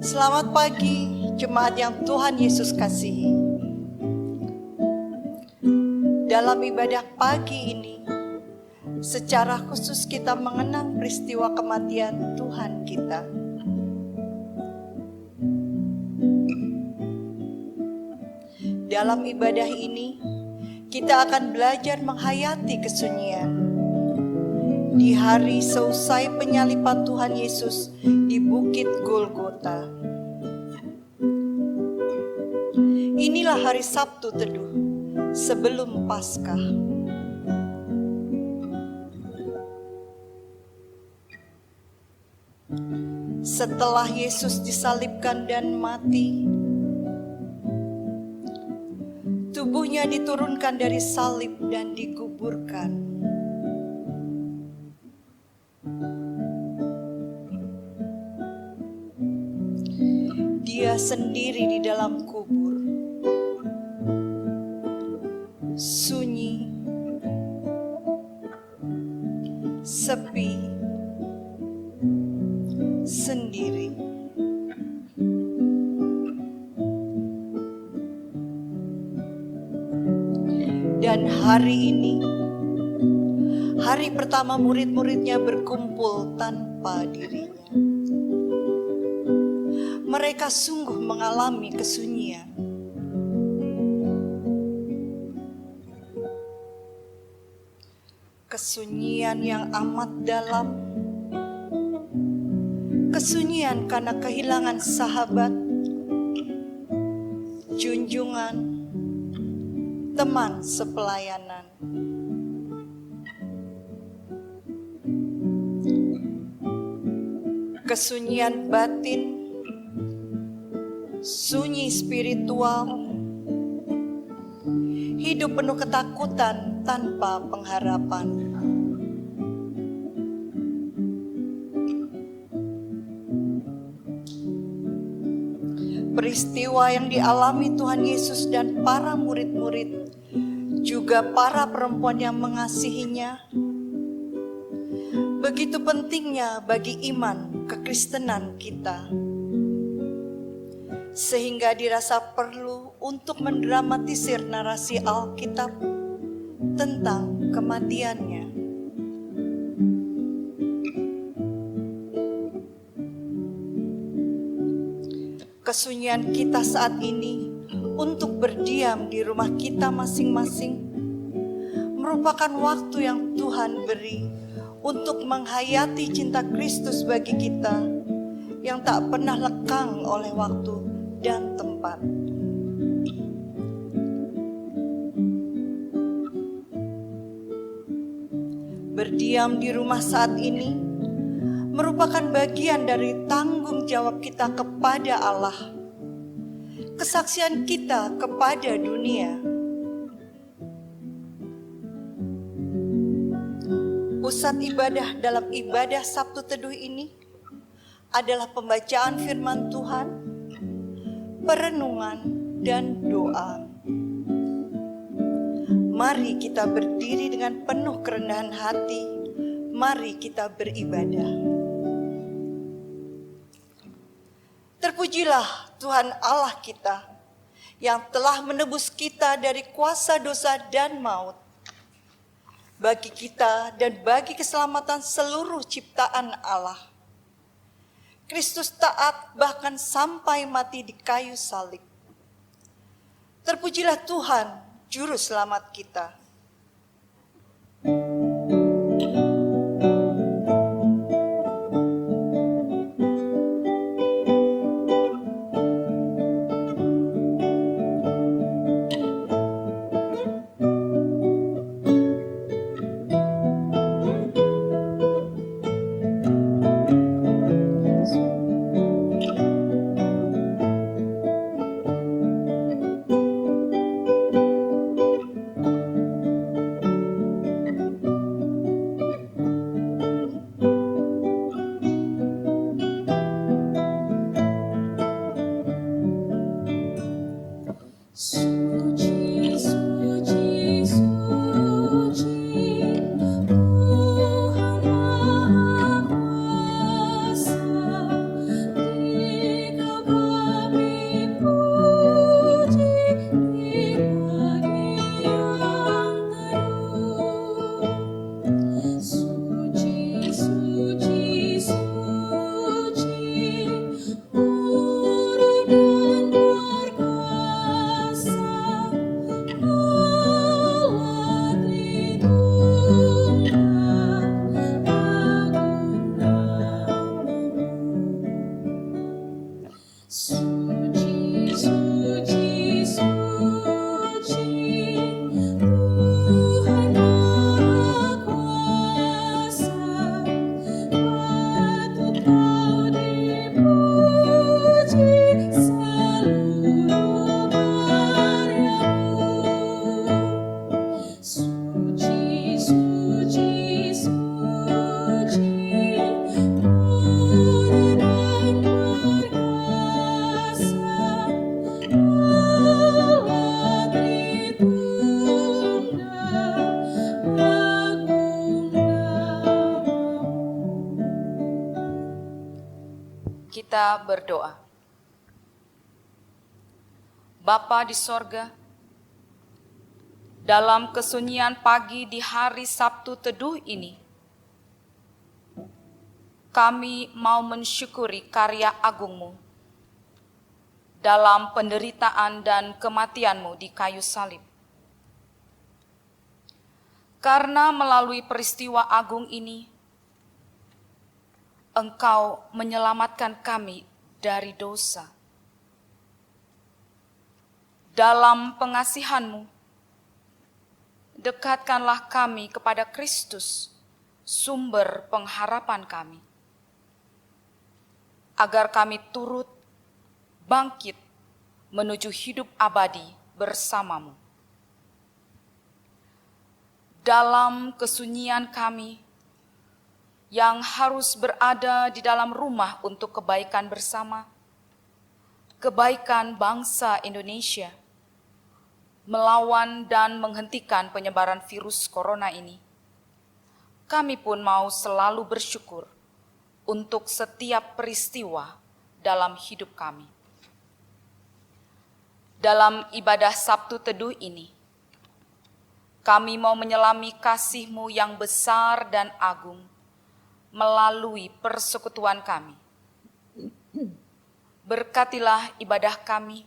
Selamat pagi, jemaat yang Tuhan Yesus kasihi. Dalam ibadah pagi ini, secara khusus kita mengenang peristiwa kematian Tuhan kita. Dalam ibadah ini, kita akan belajar menghayati kesunyian. Di hari seusai penyaliban Tuhan Yesus di Bukit Golgota. Inilah hari Sabtu Teduh sebelum Paskah. Setelah Yesus disalibkan dan mati, tubuhnya diturunkan dari salib dan dikuburkan. Dia sendiri di dalam kubur, sunyi, sepi, sendiri. Dan hari ini, hari pertama murid-muridnya berkumpul tanpa dirinya. Mereka sungguh mengalami kesunyian. Kesunyian yang amat dalam. Kesunyian karena kehilangan sahabat, junjungan, teman sepelayanan. Kesunyian batin, sunyi spiritual, hidup penuh ketakutan tanpa pengharapan. Peristiwa yang dialami Tuhan Yesus dan para murid-murid, juga para perempuan yang mengasihinya, begitu pentingnya bagi iman kekristenan kita. Sehingga dirasa perlu untuk mendramatisir narasi Alkitab tentang kematiannya. Kesunyian kita saat ini untuk berdiam di rumah kita masing-masing merupakan waktu yang Tuhan beri untuk menghayati cinta Kristus bagi kita yang tak pernah lekang oleh waktu dan tempat. Berdiam di rumah saat ini merupakan bagian dari tanggung jawab kita kepada Allah, kesaksian kita kepada dunia. Pusat ibadah dalam ibadah Sabtu Teduh ini adalah pembacaan firman Tuhan, perenungan, dan doa. Mari kita berdiri dengan penuh kerendahan hati. Mari kita beribadah. Terpujilah Tuhan Allah kita yang telah menebus kita dari kuasa dosa dan maut. Bagi kita dan bagi keselamatan seluruh ciptaan Allah. Kristus taat bahkan sampai mati di kayu salib. Terpujilah Tuhan, Juru Selamat kita. Suci, suci, suci, Tuhan Maha Kuasa, patut Kau dipuji seluruh karya-Mu. Suci, suci, suci, murni dan perkasa, Allah Tritunggal, agung namamu. Kita berdoa. Bapa di sorga, dalam kesunyian pagi di hari Sabtu Teduh ini, kami mau mensyukuri karya agung-Mu dalam penderitaan dan kematian-Mu di kayu salib. Karena melalui peristiwa agung ini, Engkau menyelamatkan kami dari dosa. Dalam pengasihan-Mu, dekatkanlah kami kepada Kristus, sumber pengharapan kami, agar kami turut bangkit menuju hidup abadi bersama-Mu. Dalam kesunyian kami yang harus berada di dalam rumah untuk kebaikan bersama, kebaikan bangsa Indonesia, melawan dan menghentikan penyebaran virus corona ini, kami pun mau selalu bersyukur untuk setiap peristiwa dalam hidup kami. Dalam ibadah Sabtu Teduh ini, kami mau menyelami kasih-Mu yang besar dan agung melalui persekutuan kami. Berkatilah ibadah kami,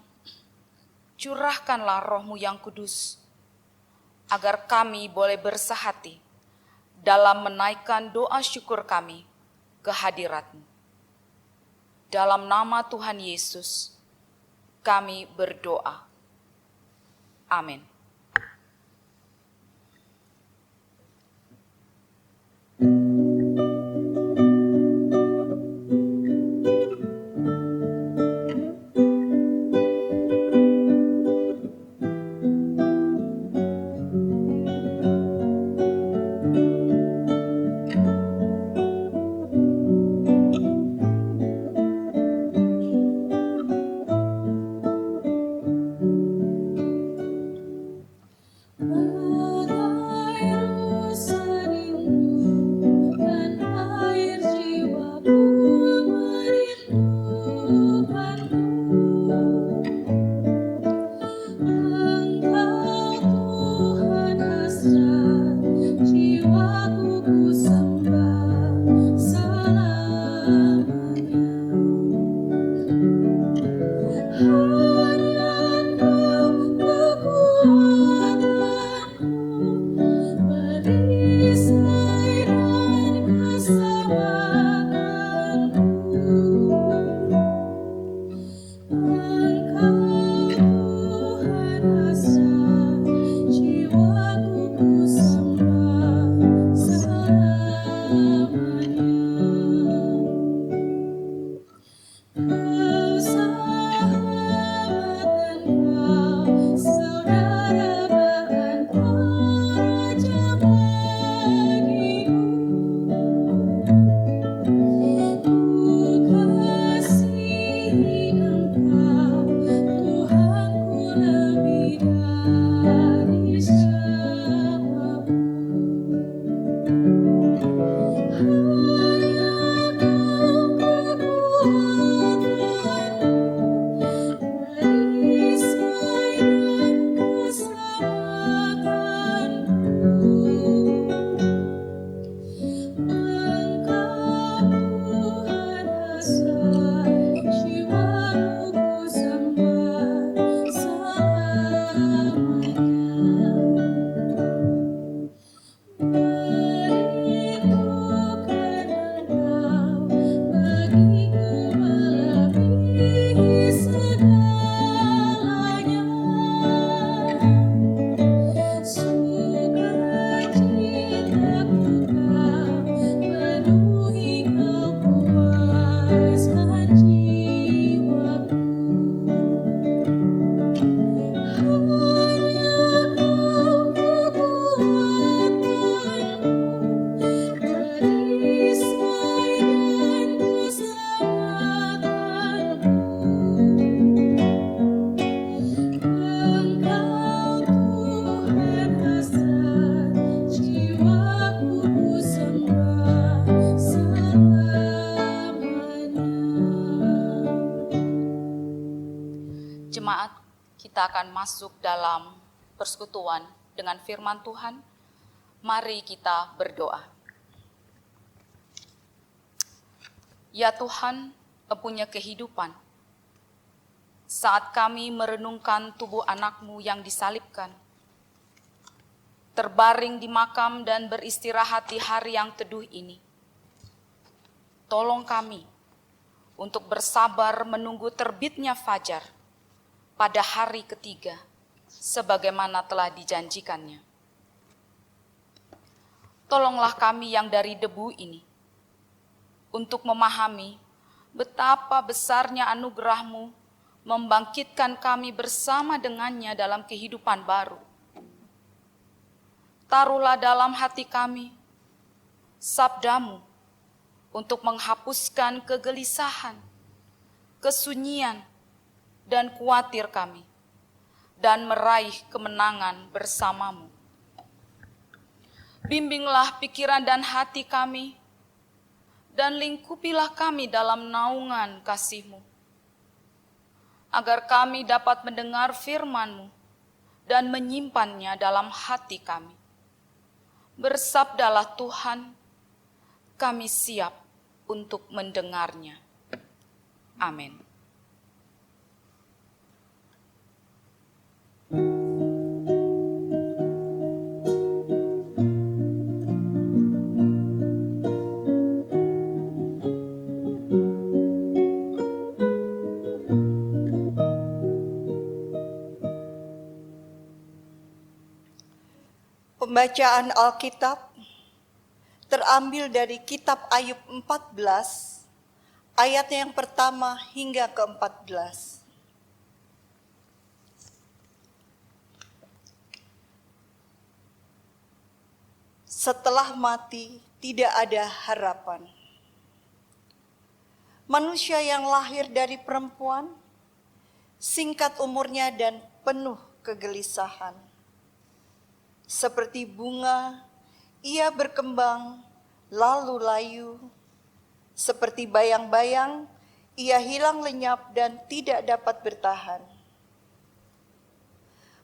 curahkanlah Roh-Mu yang kudus, agar kami boleh bersehati dalam menaikkan doa syukur kami ke hadirat-Mu. Dalam nama Tuhan Yesus, kami berdoa. Amin. Jemaat, kita akan masuk dalam persekutuan dengan firman Tuhan. Mari kita berdoa. Ya Tuhan, Empunya kehidupan, saat kami merenungkan tubuh anak-Mu yang disalibkan, terbaring di makam dan beristirahat di hari yang teduh ini, tolong kami untuk bersabar menunggu terbitnya fajar pada hari ketiga, sebagaimana telah dijanjikannya. Tolonglah kami yang dari debu ini, untuk memahami betapa besarnya anugerah-Mu membangkitkan kami bersama dengannya dalam kehidupan baru. Taruhlah dalam hati kami sabda-Mu untuk menghapuskan kegelisahan, kesunyian, dan khawatir kami, dan meraih kemenangan bersama-Mu. Bimbinglah pikiran dan hati kami, dan lingkupilah kami dalam naungan kasih-Mu, agar kami dapat mendengar firman-Mu dan menyimpannya dalam hati kami. Bersabdalah Tuhan, kami siap untuk mendengarnya. Amin. Pembacaan Alkitab terambil dari kitab Ayub 14, ayat yang pertama hingga ke-14. Setelah mati tidak ada harapan. Manusia yang lahir dari perempuan, singkat umurnya dan penuh kegelisahan. Seperti bunga, ia berkembang, lalu layu. Seperti bayang-bayang, ia hilang lenyap dan tidak dapat bertahan.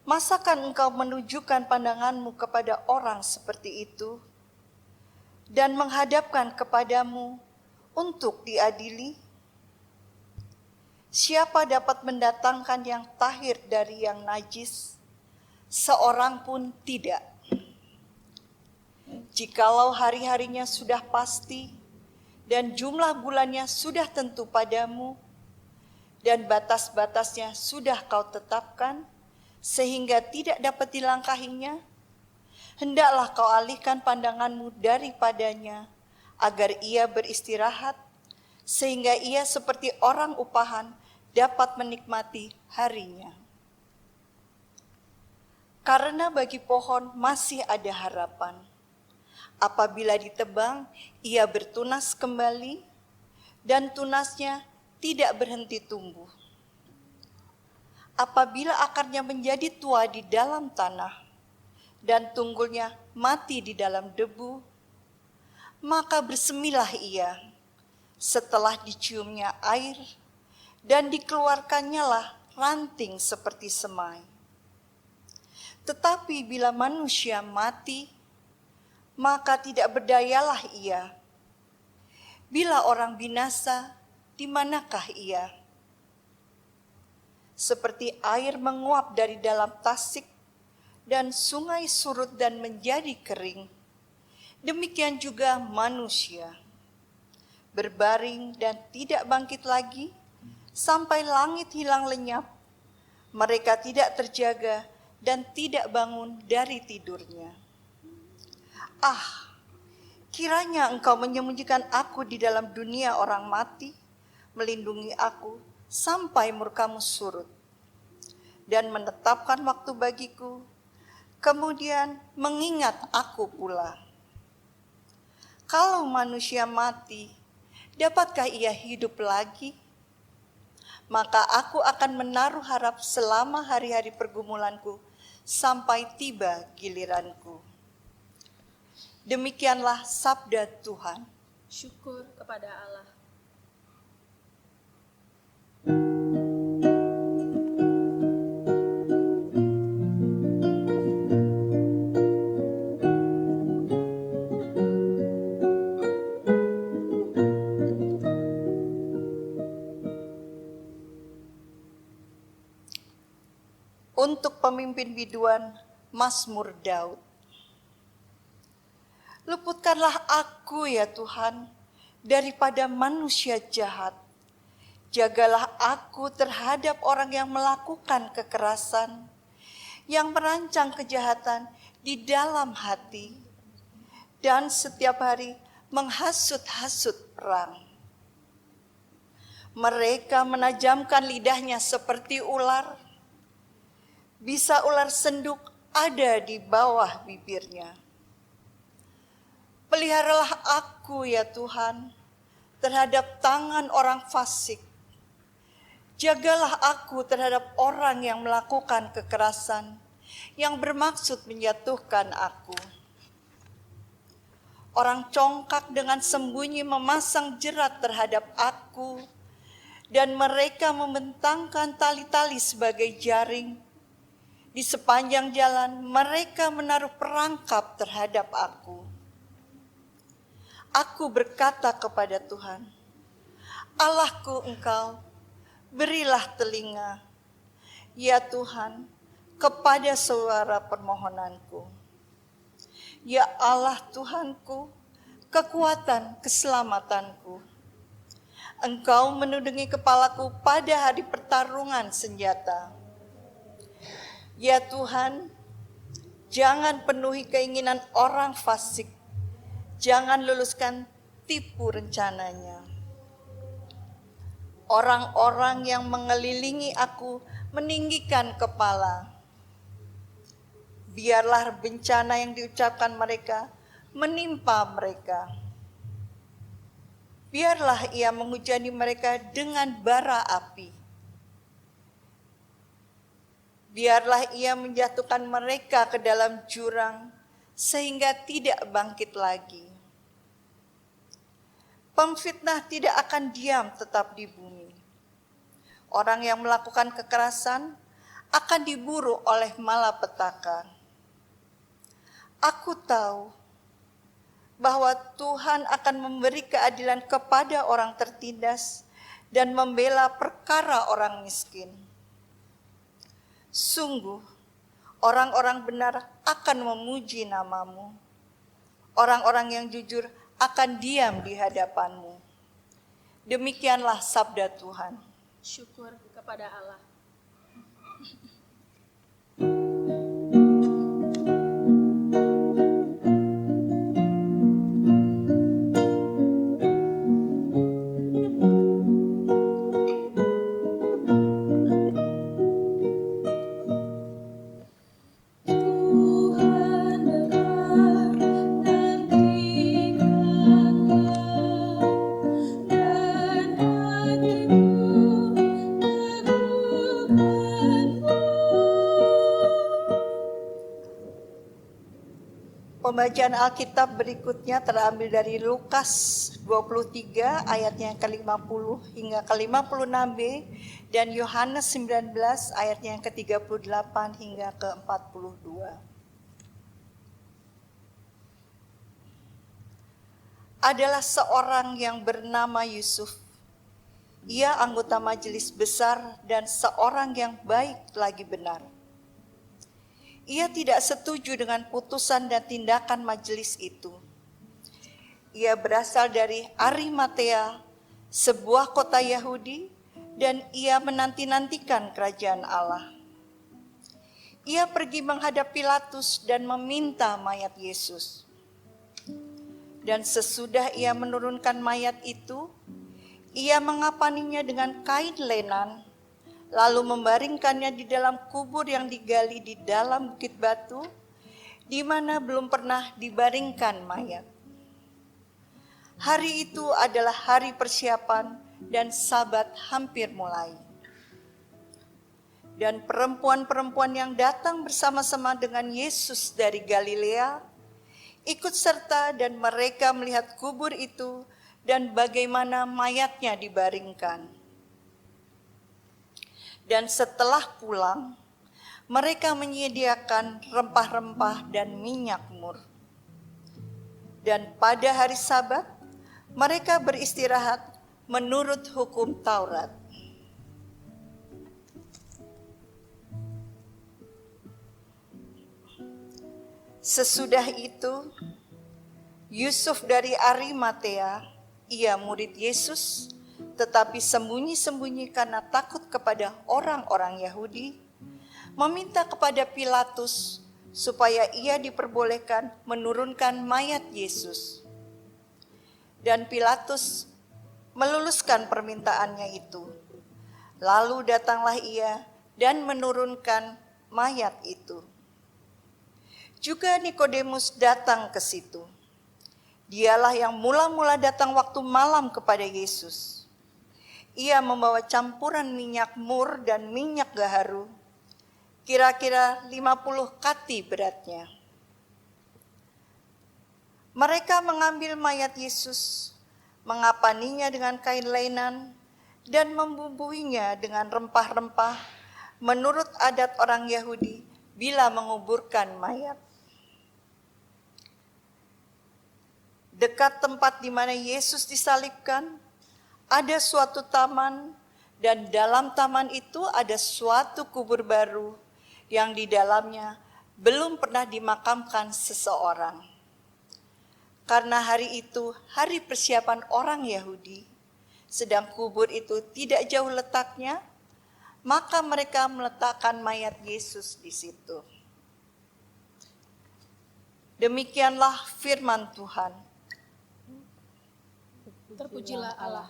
Masakan engkau menunjukkan pandanganmu kepada orang seperti itu, dan menghadapkan kepadamu untuk diadili? Siapa dapat mendatangkan yang tahir dari yang najis? Seorang pun tidak. Jikalau hari-harinya sudah pasti, dan jumlah bulannya sudah tentu padamu, dan batas-batasnya sudah kau tetapkan, sehingga tidak dapat dilangkahinya, hendaklah kau alihkan pandanganmu daripadanya, agar ia beristirahat, sehingga ia seperti orang upahan dapat menikmati harinya. Karena bagi pohon masih ada harapan. Apabila ditebang, ia bertunas kembali, dan tunasnya tidak berhenti tumbuh. Apabila akarnya menjadi tua di dalam tanah, dan tunggulnya mati di dalam debu, maka bersemilah ia setelah diciumnya air, dan dikeluarkannyalah ranting seperti semai. Tetapi bila manusia mati, maka tidak berdayalah ia. Bila orang binasa, di manakah ia? Seperti air menguap dari dalam tasik, dan sungai surut dan menjadi kering, demikian juga manusia, berbaring dan tidak bangkit lagi, sampai langit hilang lenyap. Mereka tidak terjaga dan tidak bangun dari tidurnya. Ah, kiranya engkau menyembunyikan aku di dalam dunia orang mati, melindungi aku sampai murkamu surut, dan menetapkan waktu bagiku, kemudian mengingat aku pula. Kalau manusia mati, dapatkah ia hidup lagi? Maka aku akan menaruh harap selama hari-hari pergumulanku, sampai tiba giliranku. Demikianlah sabda Tuhan. Syukur kepada Allah. Untuk pemimpin biduan, Mazmur Daud. Luputkanlah aku ya Tuhan daripada manusia jahat. Jagalah aku terhadap orang yang melakukan kekerasan, yang merancang kejahatan di dalam hati, dan setiap hari menghasut-hasut perang. Mereka menajamkan lidahnya seperti ular. Bisa ular senduk ada di bawah bibirnya. Peliharalah aku ya Tuhan terhadap tangan orang fasik. Jagalah aku terhadap orang yang melakukan kekerasan, yang bermaksud menjatuhkan aku. Orang congkak dengan sembunyi memasang jerat terhadap aku, dan mereka membentangkan tali-tali sebagai jaring. Di sepanjang jalan mereka menaruh perangkap terhadap aku. Aku berkata kepada Tuhan, Allahku Engkau, berilah telinga, ya Tuhan, kepada suara permohonanku. Ya Allah Tuhanku, kekuatan keselamatanku. Engkau menudungi kepalaku pada hari pertarungan senjata. Ya Tuhan, jangan penuhi keinginan orang fasik. Jangan luluskan tipu rencananya. Orang-orang yang mengelilingi aku meninggikan kepala. Biarlah bencana yang diucapkan mereka menimpa mereka. Biarlah ia menghujani mereka dengan bara api. Biarlah ia menjatuhkan mereka ke dalam jurang sehingga tidak bangkit lagi. Pemfitnah tidak akan diam tetap di bumi. Orang yang melakukan kekerasan akan diburu oleh malapetaka. Aku tahu bahwa Tuhan akan memberi keadilan kepada orang tertindas dan membela perkara orang miskin. Sungguh, orang-orang benar akan memuji namamu. Orang-orang yang jujur akan diam di hadapanmu. Demikianlah sabda Tuhan. Syukur kepada Allah. Pembacaan Alkitab berikutnya terambil dari Lukas 23 ayatnya yang ke-50 hingga ke-56b dan Yohanes 19 ayatnya yang ke-38 hingga ke-42. Adalah seorang yang bernama Yusuf. Ia anggota majelis besar dan seorang yang baik lagi benar. Ia tidak setuju dengan putusan dan tindakan majelis itu. Ia berasal dari Arimatea, sebuah kota Yahudi, dan ia menanti-nantikan kerajaan Allah. Ia pergi menghadap Pilatus dan meminta mayat Yesus. Dan sesudah ia menurunkan mayat itu, ia mengapaninya dengan kain lenan, lalu membaringkannya di dalam kubur yang digali di dalam bukit batu, di mana belum pernah dibaringkan mayat. Hari itu adalah hari persiapan dan Sabat hampir mulai. Dan perempuan-perempuan yang datang bersama-sama dengan Yesus dari Galilea ikut serta dan mereka melihat kubur itu dan bagaimana mayatnya dibaringkan. Dan setelah pulang, mereka menyediakan rempah-rempah dan minyak mur. Dan pada hari Sabat, mereka beristirahat menurut hukum Taurat. Sesudah itu, Yusuf dari Arimatea, ia murid Yesus, tetapi sembunyi-sembunyi karena takut kepada orang-orang Yahudi, meminta kepada Pilatus supaya ia diperbolehkan menurunkan mayat Yesus. Dan Pilatus meluluskan permintaannya itu. Lalu datanglah ia dan menurunkan mayat itu. Juga Nikodemus datang ke situ. Dialah yang mula-mula datang waktu malam kepada Yesus. Ia membawa campuran minyak mur dan minyak gaharu, kira-kira 50 kati beratnya. Mereka mengambil mayat Yesus, mengapaninya dengan kain lenan, dan membumbuinya dengan rempah-rempah menurut adat orang Yahudi bila menguburkan mayat. Dekat tempat di mana Yesus disalibkan, ada suatu taman, dan dalam taman itu ada suatu kubur baru yang di dalamnya belum pernah dimakamkan seseorang. Karena hari itu hari persiapan orang Yahudi, sedang kubur itu tidak jauh letaknya, maka mereka meletakkan mayat Yesus di situ. Demikianlah firman Tuhan. Terpujilah Allah.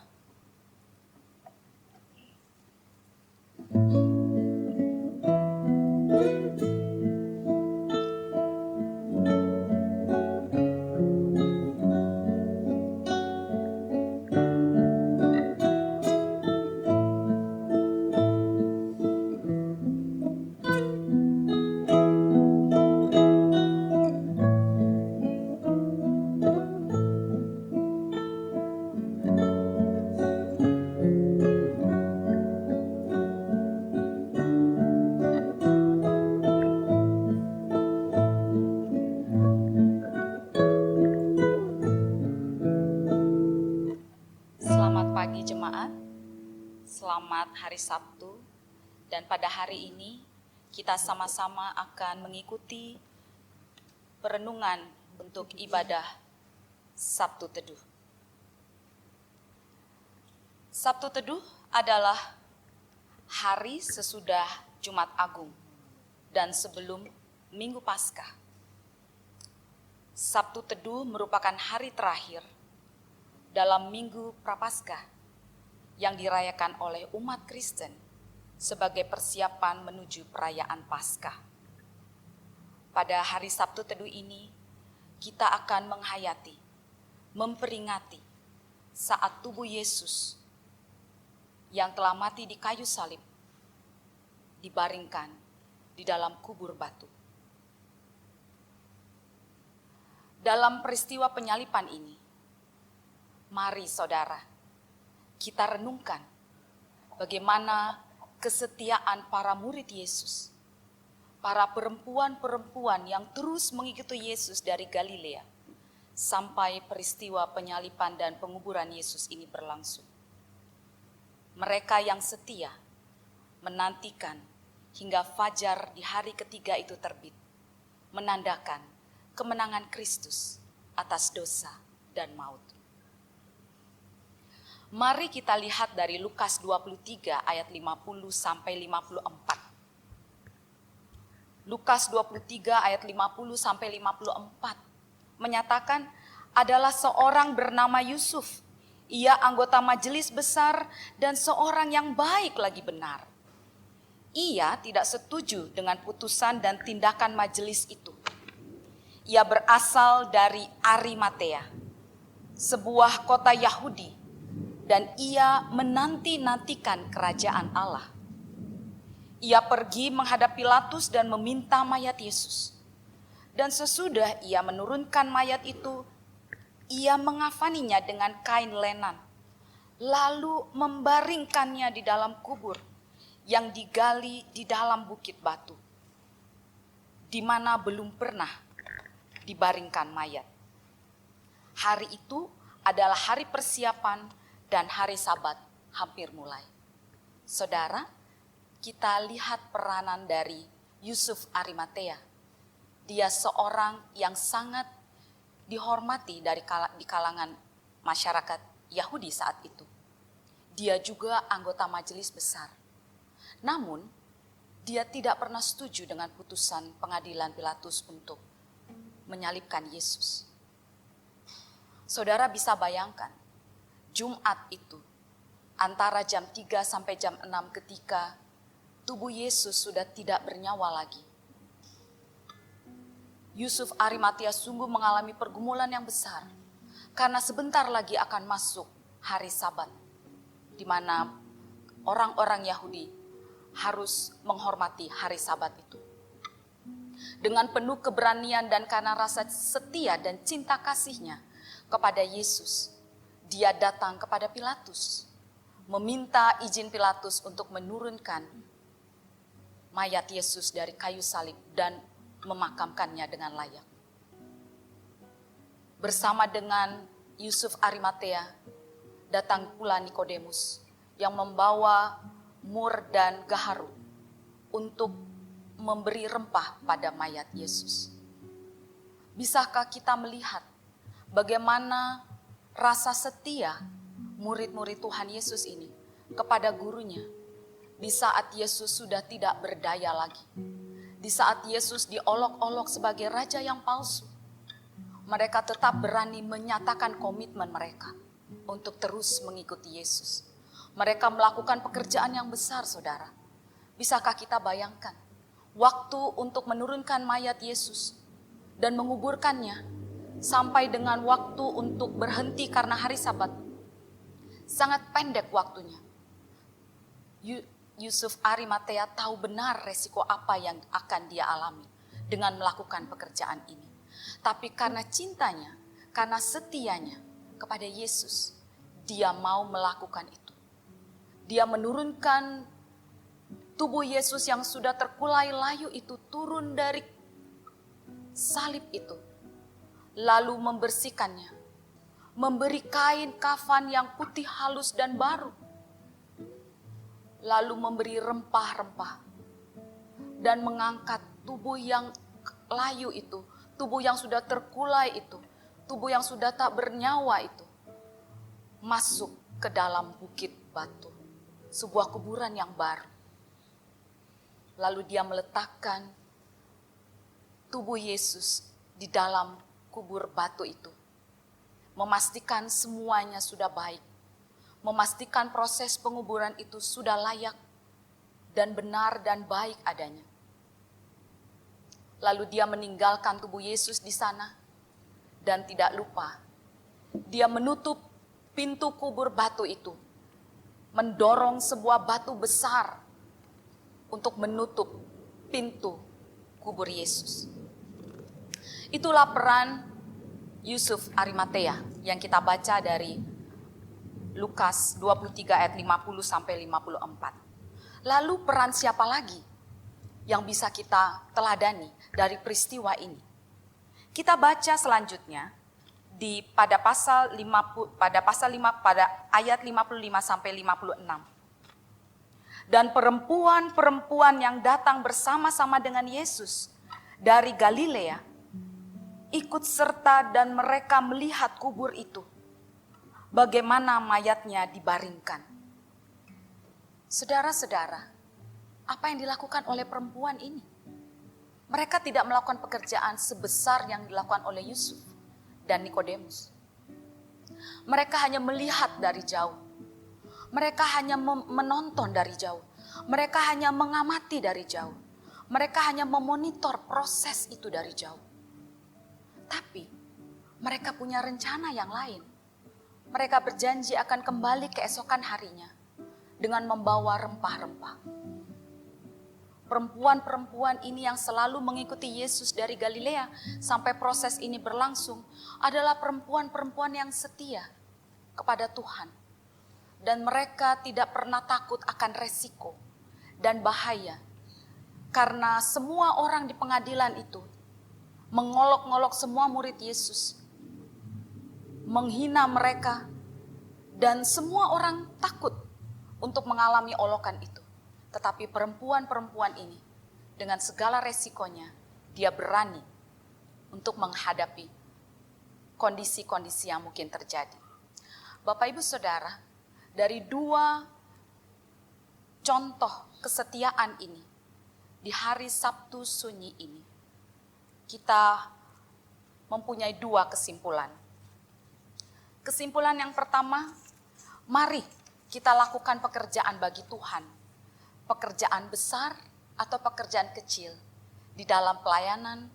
Selamat pagi jemaat, selamat hari Sabtu, dan pada hari ini kita sama-sama akan mengikuti perenungan untuk ibadah Sabtu Teduh. Sabtu Teduh adalah hari sesudah Jumat Agung dan sebelum Minggu Paskah. Sabtu Teduh merupakan hari terakhir dalam Minggu Prapaskah yang dirayakan oleh umat Kristen sebagai persiapan menuju perayaan Paskah. Pada hari Sabtu Teduh ini, kita akan menghayati, memperingati saat tubuh Yesus yang telah mati di kayu salib dibaringkan di dalam kubur batu. Dalam peristiwa penyalipan ini, mari saudara, kita renungkan bagaimana kesetiaan para murid Yesus, para perempuan-perempuan yang terus mengikuti Yesus dari Galilea, sampai peristiwa penyalipan dan penguburan Yesus ini berlangsung. Mereka yang setia menantikan hingga fajar di hari ketiga itu terbit, menandakan kemenangan Kristus atas dosa dan maut. Mari kita lihat dari Lukas 23 ayat 50 sampai 54. Lukas 23 ayat 50 sampai 54 menyatakan adalah seorang bernama Yusuf. Ia anggota majelis besar dan seorang yang baik lagi benar. Ia tidak setuju dengan putusan dan tindakan majelis itu. Ia berasal dari Arimatea, sebuah kota Yahudi, dan ia menanti-nantikan kerajaan Allah. Ia pergi menghadap Pilatus dan meminta mayat Yesus. Dan sesudah ia menurunkan mayat itu, ia mengafaninya dengan kain lenan, lalu membaringkannya di dalam kubur yang digali di dalam bukit batu, di mana belum pernah dibaringkan mayat. Hari itu adalah hari persiapan dan hari Sabat hampir mulai. Saudara, kita lihat peranan dari Yusuf Arimatea dia seorang yang sangat dihormati di kalangan masyarakat Yahudi saat itu. Dia juga anggota majelis besar. Namun, dia tidak pernah setuju dengan putusan pengadilan Pilatus untuk menyalibkan Yesus. Saudara bisa bayangkan, Jumat itu antara jam 3 sampai jam 6 ketika tubuh Yesus sudah tidak bernyawa lagi. Yusuf Arimatea sungguh mengalami pergumulan yang besar karena sebentar lagi akan masuk hari Sabat, di mana orang-orang Yahudi harus menghormati hari Sabat itu. Dengan penuh keberanian dan karena rasa setia dan cinta kasihnya kepada Yesus, dia datang kepada Pilatus, meminta izin Pilatus untuk menurunkan mayat Yesus dari kayu salib dan memakamkannya dengan layak. Bersama dengan Yusuf Arimatea, datang pula Nikodemus yang membawa mur dan gaharu untuk memberi rempah pada mayat Yesus. Bisakah kita melihat bagaimana rasa setia murid-murid Tuhan Yesus ini kepada gurunya di saat Yesus sudah tidak berdaya lagi? Di saat Yesus diolok-olok sebagai raja yang palsu, mereka tetap berani menyatakan komitmen mereka untuk terus mengikuti Yesus. Mereka melakukan pekerjaan yang besar, saudara. Bisakah kita bayangkan waktu untuk menurunkan mayat Yesus dan menguburkannya sampai dengan waktu untuk berhenti karena hari Sabat? Sangat pendek waktunya. Yusuf Arimatea tahu benar resiko apa yang akan dia alami dengan melakukan pekerjaan ini. Tapi karena cintanya, karena setianya kepada Yesus, dia mau melakukan itu. Dia menurunkan tubuh Yesus yang sudah terkulai layu itu turun dari salib itu. Lalu membersihkannya, memberi kain kafan yang putih halus dan baru. Lalu memberi rempah-rempah dan mengangkat tubuh yang layu itu, tubuh yang sudah terkulai itu, tubuh yang sudah tak bernyawa itu, masuk ke dalam bukit batu, sebuah kuburan yang baru. Lalu dia meletakkan tubuh Yesus di dalam kubur batu itu, memastikan semuanya sudah baik, memastikan proses penguburan itu sudah layak dan benar dan baik adanya. Lalu dia meninggalkan tubuh Yesus di sana dan tidak lupa, dia menutup pintu kubur batu itu, mendorong sebuah batu besar untuk menutup pintu kubur Yesus. Itulah peran Yusuf Arimatea yang kita baca dari Lukas 23 ayat 50 sampai 54. Lalu peran siapa lagi yang bisa kita teladani dari peristiwa ini? Kita baca selanjutnya pada ayat 55 sampai 56. Dan perempuan-perempuan yang datang bersama-sama dengan Yesus dari Galilea ikut serta dan mereka melihat kubur itu, bagaimana mayatnya dibaringkan. Saudara-saudara, apa yang dilakukan oleh perempuan ini? Mereka tidak melakukan pekerjaan sebesar yang dilakukan oleh Yusuf dan Nikodemus. Mereka hanya melihat dari jauh. Mereka hanya menonton dari jauh. Mereka hanya mengamati dari jauh. Mereka hanya memonitor proses itu dari jauh. Tapi mereka punya rencana yang lain. Mereka berjanji akan kembali keesokan harinya dengan membawa rempah-rempah. Perempuan-perempuan ini yang selalu mengikuti Yesus dari Galilea sampai proses ini berlangsung adalah perempuan-perempuan yang setia kepada Tuhan. Dan mereka tidak pernah takut akan resiko dan bahaya. Karena semua orang di pengadilan itu mengolok-ngolok semua murid Yesus, menghina mereka, dan semua orang takut untuk mengalami olokan itu. Tetapi perempuan-perempuan ini dengan segala resikonya, dia berani untuk menghadapi kondisi-kondisi yang mungkin terjadi. Bapak Ibu Saudara, dari dua contoh kesetiaan ini, di hari Sabtu Sunyi ini, kita mempunyai dua kesimpulan. Kesimpulan yang pertama, mari kita lakukan pekerjaan bagi Tuhan. Pekerjaan besar atau pekerjaan kecil di dalam pelayanan,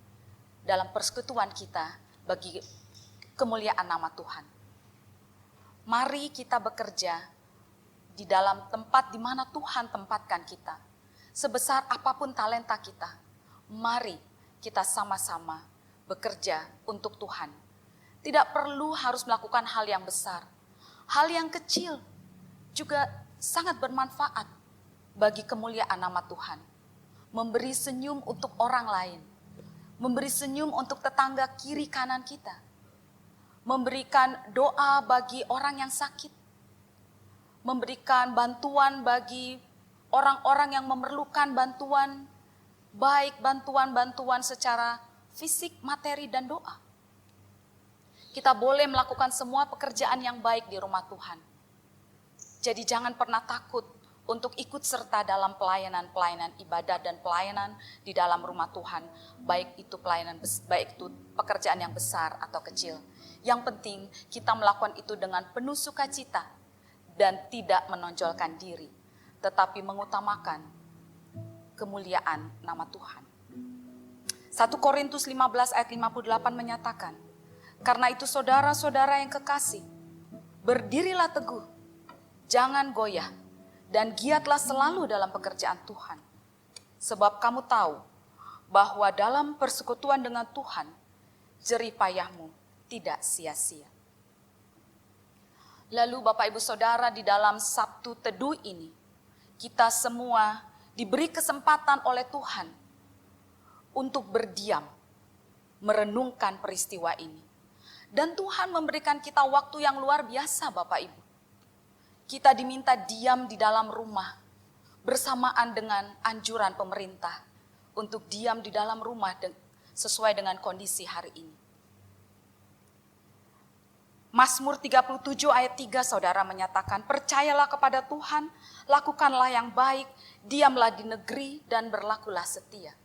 dalam persekutuan kita bagi kemuliaan nama Tuhan. Mari kita bekerja di dalam tempat di mana Tuhan tempatkan kita. Sebesar apapun talenta kita, mari kita sama-sama bekerja untuk Tuhan. Tidak perlu harus melakukan hal yang besar. Hal yang kecil juga sangat bermanfaat bagi kemuliaan nama Tuhan. Memberi senyum untuk orang lain. Memberi senyum untuk tetangga kiri kanan kita. Memberikan doa bagi orang yang sakit. Memberikan bantuan bagi orang-orang yang memerlukan bantuan, baik bantuan-bantuan secara fisik, materi, dan doa. Kita boleh melakukan semua pekerjaan yang baik di rumah Tuhan. Jadi jangan pernah takut untuk ikut serta dalam pelayanan ibadat dan pelayanan di dalam rumah Tuhan, baik itu pekerjaan yang besar atau kecil. Yang penting kita melakukan itu dengan penuh sukacita dan tidak menonjolkan diri, tetapi mengutamakan kemuliaan nama Tuhan. 1 Korintus 15 ayat 58 menyatakan, karena itu saudara-saudara yang kekasih, berdirilah teguh, jangan goyah, dan giatlah selalu dalam pekerjaan Tuhan. Sebab kamu tahu bahwa dalam persekutuan dengan Tuhan, jerih payahmu tidak sia-sia. Lalu Bapak Ibu Saudara, di dalam Sabtu Teduh ini, kita semua diberi kesempatan oleh Tuhan untuk berdiam, merenungkan peristiwa ini. Dan Tuhan memberikan kita waktu yang luar biasa Bapak Ibu. Kita diminta diam di dalam rumah bersamaan dengan anjuran pemerintah untuk diam di dalam rumah sesuai dengan kondisi hari ini. Mazmur 37 ayat 3 saudara menyatakan, percayalah kepada Tuhan, lakukanlah yang baik, diamlah di negeri dan berlakulah setia.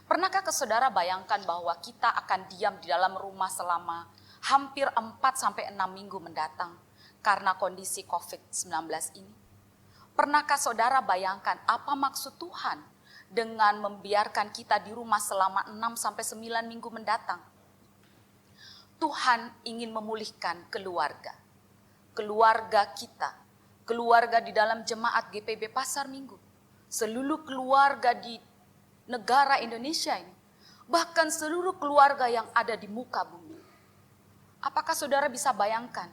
Pernahkah saudara bayangkan bahwa kita akan diam di dalam rumah selama hampir 4-6 minggu mendatang? Karena kondisi COVID-19 ini. Pernahkah saudara bayangkan apa maksud Tuhan dengan membiarkan kita di rumah selama 6-9 minggu mendatang? Tuhan ingin memulihkan keluarga. Keluarga kita. Keluarga di dalam jemaat GPB Pasar Minggu. Seluruh keluarga di negara Indonesia ini. Bahkan seluruh keluarga yang ada di muka bumi. Apakah saudara bisa bayangkan?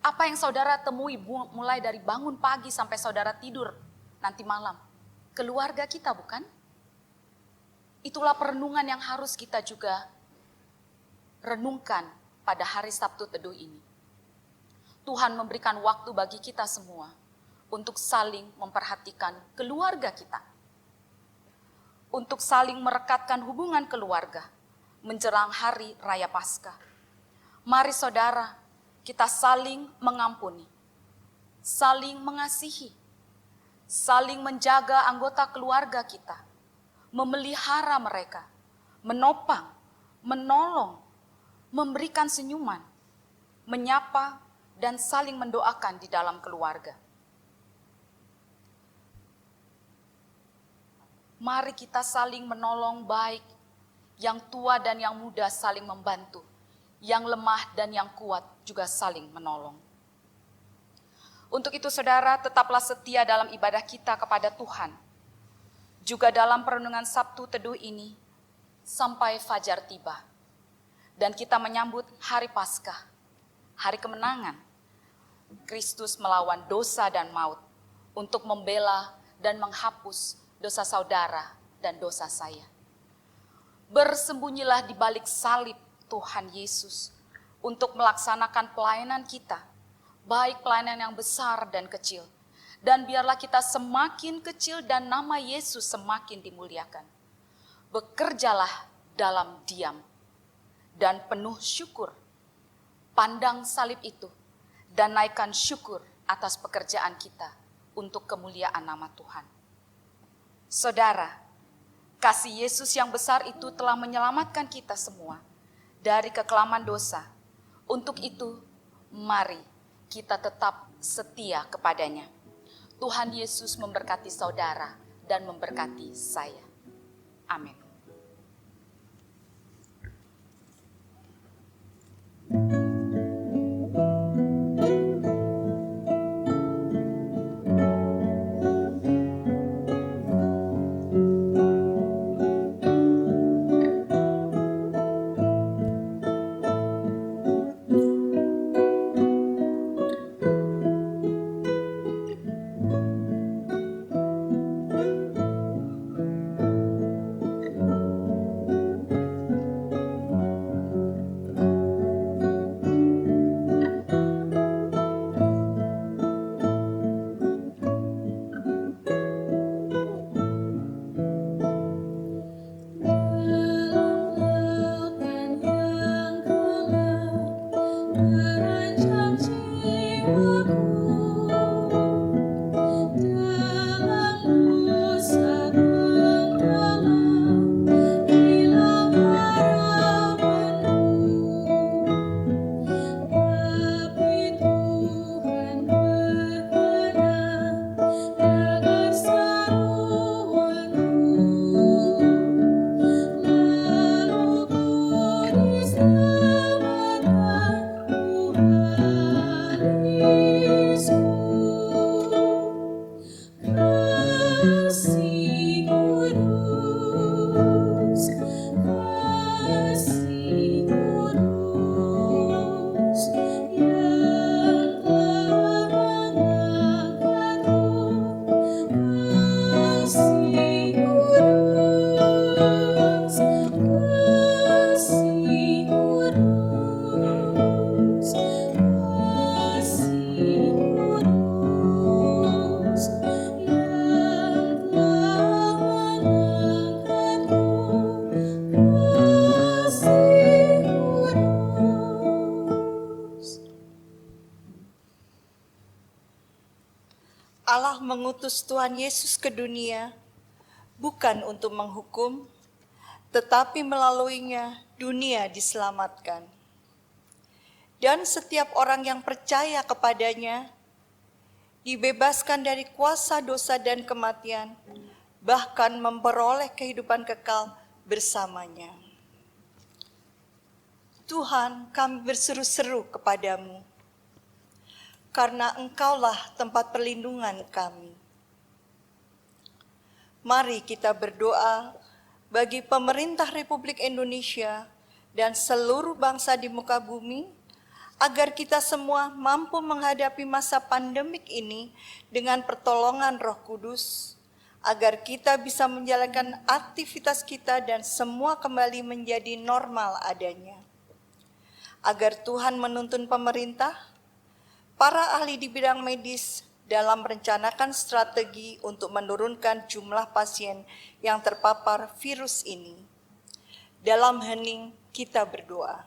Apa yang saudara temui mulai dari bangun pagi sampai saudara tidur nanti malam? Keluarga kita bukan? Itulah perenungan yang harus kita juga renungkan pada hari Sabtu Teduh ini. Tuhan memberikan waktu bagi kita semua untuk saling memperhatikan keluarga kita. Untuk saling merekatkan hubungan keluarga menjelang hari Raya Paskah. Mari saudara, kita saling mengampuni, saling mengasihi, saling menjaga anggota keluarga kita, memelihara mereka, menopang, menolong, memberikan senyuman, menyapa, dan saling mendoakan di dalam keluarga. Mari kita saling menolong baik, yang tua dan yang muda saling membantu. Yang lemah dan yang kuat juga saling menolong. Untuk itu saudara, tetaplah setia dalam ibadah kita kepada Tuhan. Juga dalam perenungan Sabtu Teduh ini, sampai fajar tiba. Dan kita menyambut hari Paskah, hari kemenangan. Kristus melawan dosa dan maut untuk membela dan menghapus dosa saudara dan dosa saya. Bersembunyilah di balik salib Tuhan Yesus untuk melaksanakan pelayanan kita, baik pelayanan yang besar dan kecil. Dan biarlah kita semakin kecil dan nama Yesus semakin dimuliakan. Bekerjalah dalam diam. dan penuh syukur. Pandang salib itu dan naikkan syukur atas pekerjaan kita untuk kemuliaan nama Tuhan. Saudara, kasih Yesus yang besar itu telah menyelamatkan kita semua dari kekelaman dosa. Untuk itu, mari kita tetap setia kepadanya. Tuhan Yesus memberkati saudara dan memberkati saya. Amin. Allah mengutus Tuhan Yesus ke dunia bukan untuk menghukum, tetapi melaluinya dunia diselamatkan. Dan setiap orang yang percaya kepadanya dibebaskan dari kuasa dosa dan kematian, bahkan memperoleh kehidupan kekal bersamanya. Tuhan, kami berseru-seru kepadamu, karena Engkaulah tempat perlindungan kami. Mari kita berdoa bagi pemerintah Republik Indonesia dan seluruh bangsa di muka bumi, agar kita semua mampu menghadapi masa pandemik ini dengan pertolongan Roh Kudus, agar kita bisa menjalankan aktivitas kita dan semua kembali menjadi normal adanya. Agar Tuhan menuntun pemerintah, para ahli di bidang medis dalam merencanakan strategi untuk menurunkan jumlah pasien yang terpapar virus ini. Dalam hening kita berdoa.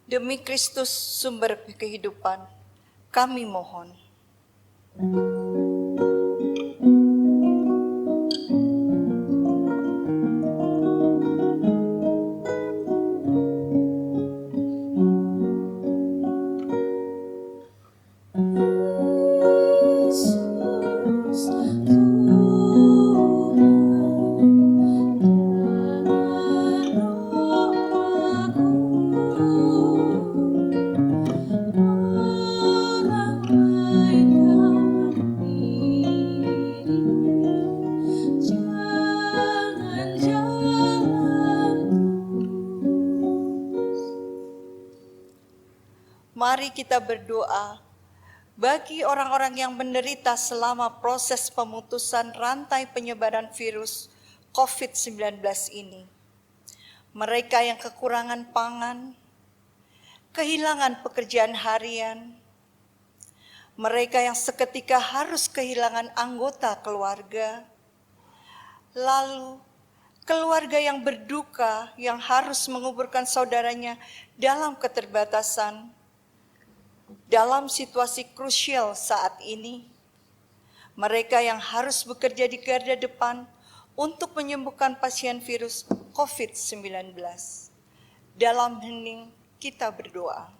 Demi Kristus sumber kehidupan, kami mohon. mari kita berdoa bagi orang-orang yang menderita selama proses pemutusan rantai penyebaran virus COVID-19 ini. Mereka yang kekurangan pangan, kehilangan pekerjaan harian, mereka yang seketika harus kehilangan anggota keluarga, lalu keluarga yang berduka yang harus menguburkan saudaranya dalam keterbatasan. Dalam situasi krusial saat ini, mereka yang harus bekerja di garda depan untuk menyembuhkan pasien virus COVID-19. Dalam hening kita berdoa.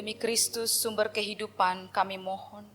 Demi Kristus sumber kehidupan kami mohon.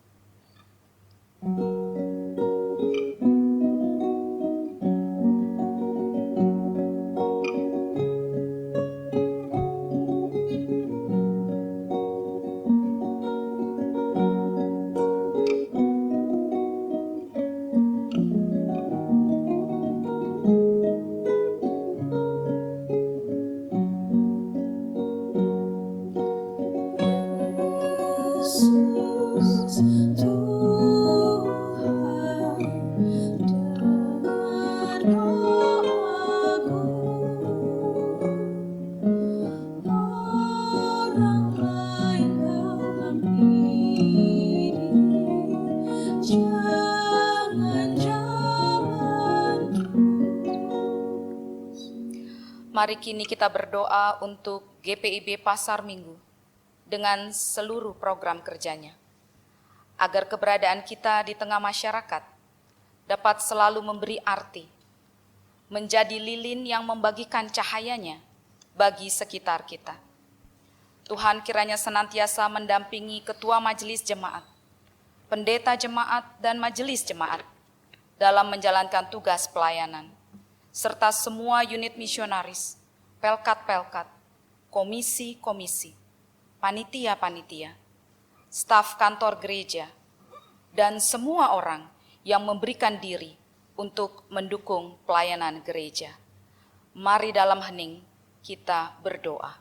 Mari kini kita berdoa untuk GPIB Pasar Minggu dengan seluruh program kerjanya, agar keberadaan kita di tengah masyarakat dapat selalu memberi arti, menjadi lilin yang membagikan cahayanya bagi sekitar kita. Tuhan kiranya senantiasa mendampingi ketua majelis jemaat, pendeta jemaat dan majelis jemaat dalam menjalankan tugas pelayanan, serta semua unit misionaris, pelkat-pelkat, komisi-komisi, panitia-panitia, staf kantor gereja, dan semua orang yang memberikan diri untuk mendukung pelayanan gereja. Mari dalam hening kita berdoa.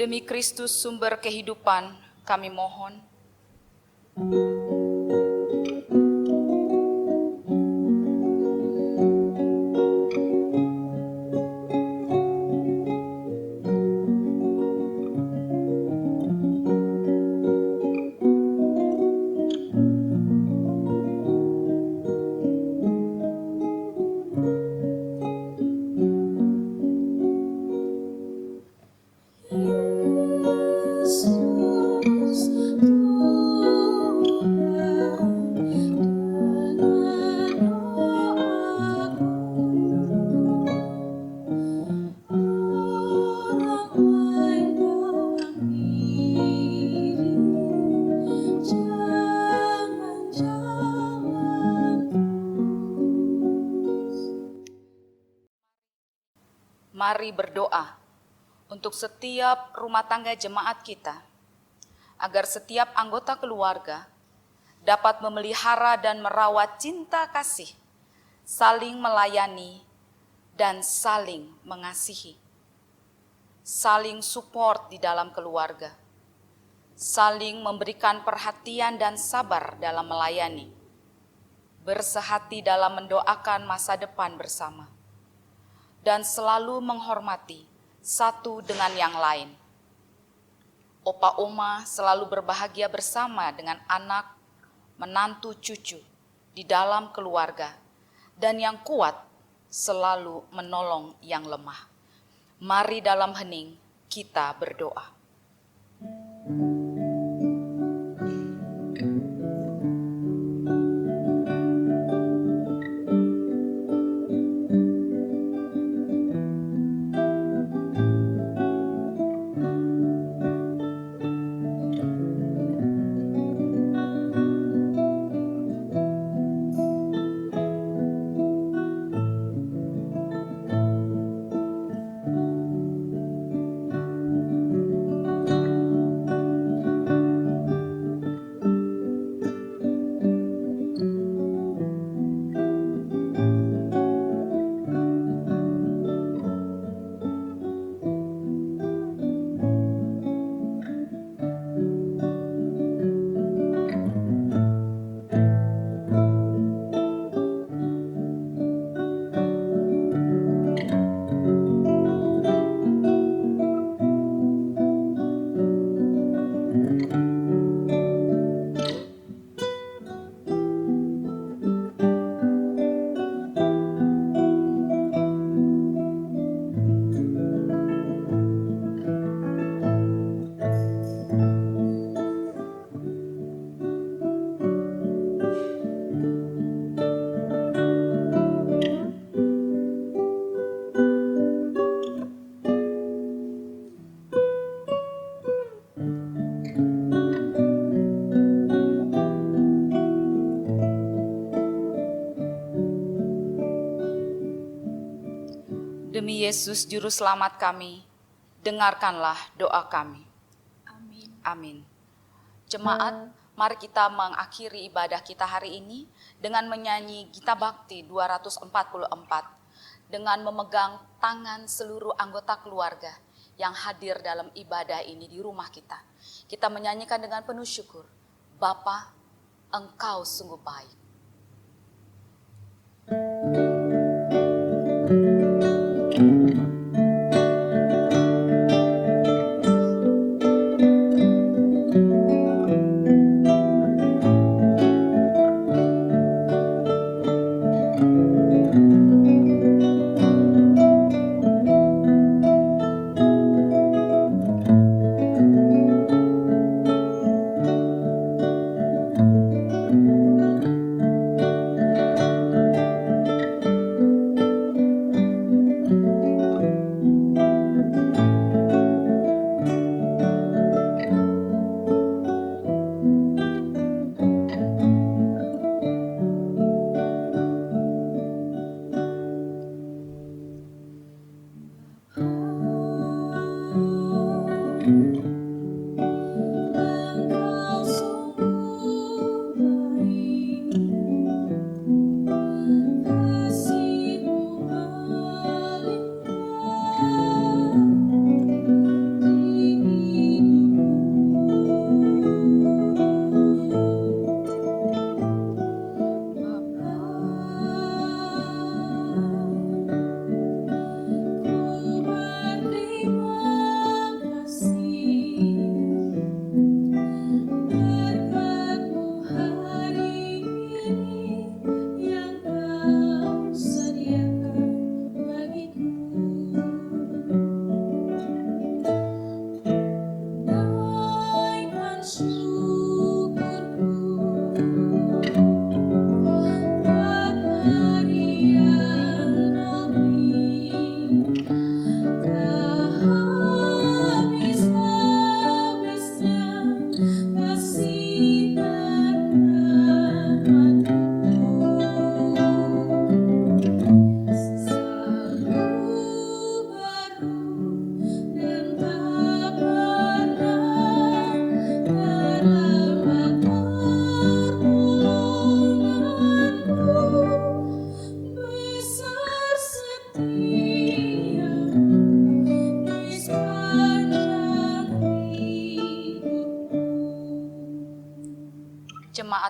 Demi Kristus sumber kehidupan, kami mohon. Mari berdoa untuk setiap rumah tangga jemaat kita, agar setiap anggota keluarga dapat memelihara dan merawat cinta kasih, saling melayani dan saling mengasihi, saling support di dalam keluarga, saling memberikan perhatian dan sabar dalam melayani, bersehati dalam mendoakan masa depan bersama, dan selalu menghormati satu dengan yang lain. Opa oma selalu berbahagia bersama dengan anak, menantu, cucu di dalam keluarga, dan yang kuat selalu menolong yang lemah. Mari dalam hening kita berdoa. Demi Yesus Juru Selamat kami, dengarkanlah doa kami. Amin. Amin. Jemaat, mari kita mengakhiri ibadah kita hari ini dengan menyanyi Gita Bakti 244, dengan memegang tangan seluruh anggota keluarga yang hadir dalam ibadah ini di rumah kita. Kita menyanyikan dengan penuh syukur, Bapa, Engkau sungguh baik.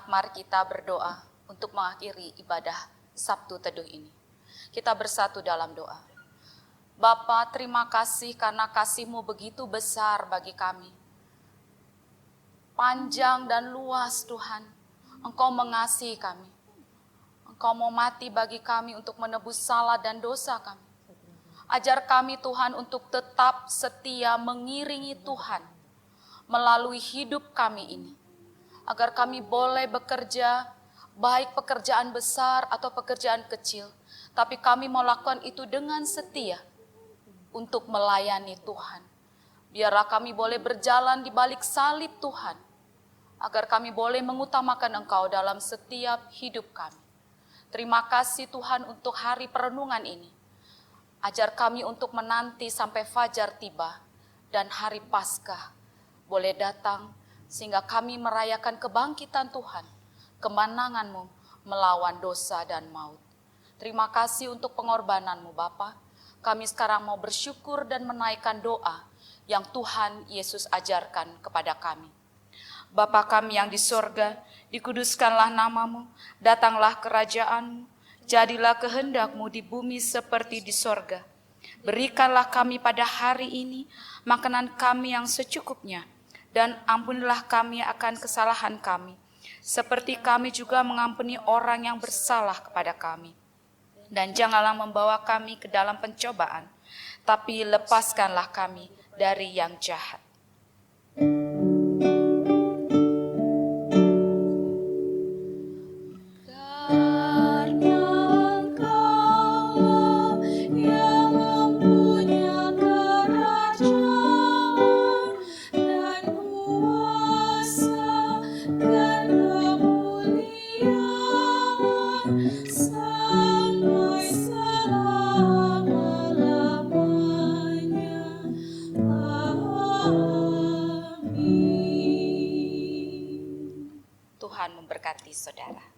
Jemaat, mari kita berdoa untuk mengakhiri ibadah Sabtu Teduh ini. Kita bersatu dalam doa. Bapa, terima kasih karena kasih-Mu begitu besar bagi kami. Panjang dan luas Tuhan, Engkau mengasihi kami. Engkau mau mati bagi kami untuk menebus salah dan dosa kami. Ajar kami Tuhan untuk tetap setia mengiringi Tuhan melalui hidup kami ini. Agar kami boleh bekerja, baik pekerjaan besar atau pekerjaan kecil. Tapi kami mau lakukan itu dengan setia untuk melayani Tuhan. Biarlah kami boleh berjalan di balik salib Tuhan. Agar kami boleh mengutamakan Engkau dalam setiap hidup kami. Terima kasih Tuhan untuk hari perenungan ini. Ajar kami untuk menanti sampai fajar tiba dan hari Paskah boleh datang sehingga kami merayakan kebangkitan Tuhan, kemenangan-Mu melawan dosa dan maut. Terima kasih untuk pengorbanan-Mu Bapa. Kami sekarang mau bersyukur dan menaikkan doa yang Tuhan Yesus ajarkan kepada kami. Bapa kami yang di sorga, dikuduskanlah nama-Mu, datanglah kerajaan-Mu, jadilah kehendak-Mu di bumi seperti di sorga. Berikanlah kami pada hari ini makanan kami yang secukupnya, dan ampunilah kami akan kesalahan kami, seperti kami juga mengampuni orang yang bersalah kepada kami. Dan janganlah membawa kami ke dalam pencobaan, tapi lepaskanlah kami dari yang jahat. Tuhan memberkati saudara.